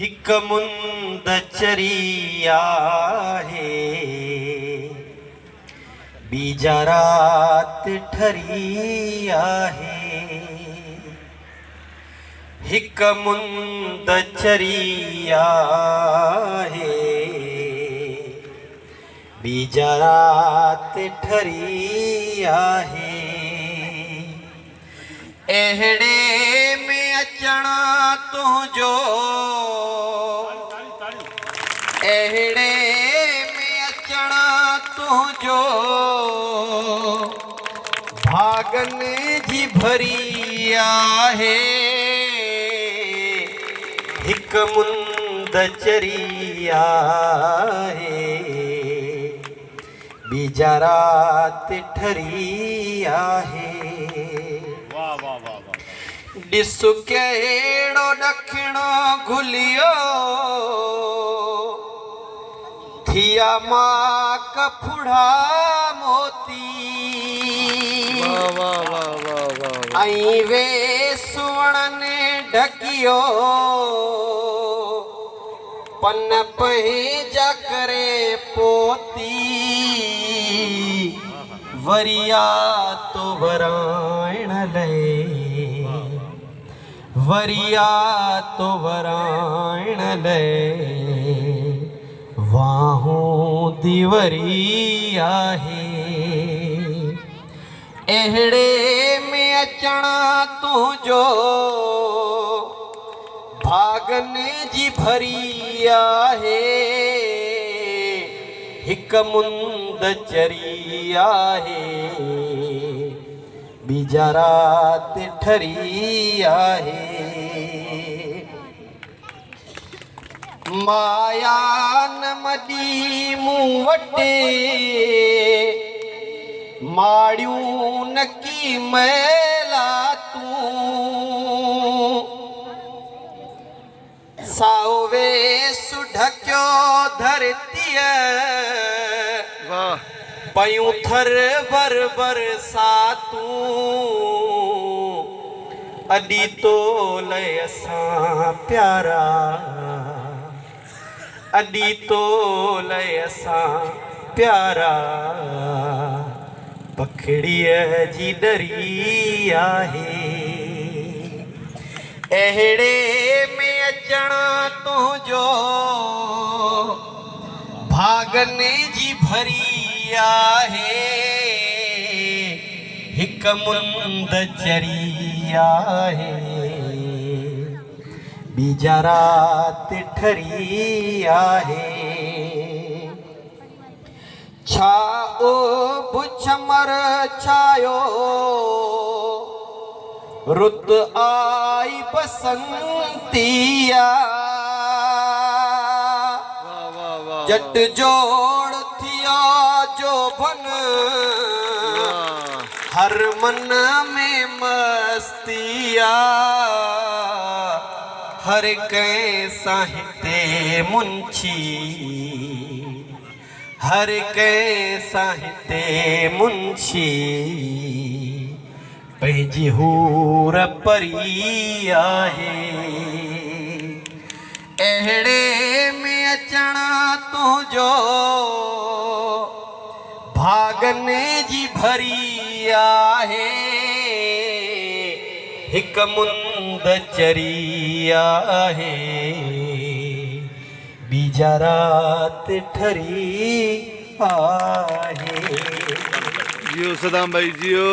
हिक मुंद चरी आहे बीजा रात ठरी आहे। हिक मुंद चरी आहे बीजा रात ठरी आहे। एहड़े में अचणा तुझो एहड़े में अचणा तुझो भागन जी भरी आहे। हिक मुंद चरी आहे बीजा रात ठरी आहे। ॾिसु कहिड़ो ॾखिणो घुलियो थिया मां कफुड़ा मोती ऐं वे सुवणनि ढकियो पन पंहिंजा करे पोती। वरिया तो वराइण लए वरिया तो वराइण लए वाहूं दीवरी आहे। एहड़े में अचणा तुझो भागन जी भरी आहे। हिक मुंद चरी आहे बीजा रात ठरी आहे। माया न मदी मूं वटे माड़ियूं न की मैला तूं सावे सुढक्यो धरतीअ पयूं थर बर बरसातूं। अॾी तो लय असां प्यारा अॾी तो लय असां प्यारा पखड़ीअ जी डरी आहे। एहड़े में अचणा तुझो भागन जी भरी आहे। हिक मुंद चरी आहे बीजा रात ठरी आहे। छा ओ भुछमर छायो रुत आई बसंतिया जट जोड़ थिया जो बन हर मन में मस्तिया। हर कै साहित्य मुंशी हर कै साहित्य मुंशी पंहिंजी हूर परी आहे। एहड़े में अचणा तुझो भागन जी भरी आहे। हिक मुंद चरी आहे बीजा रात ठरी आहे। जियो सदाम भाई जियो।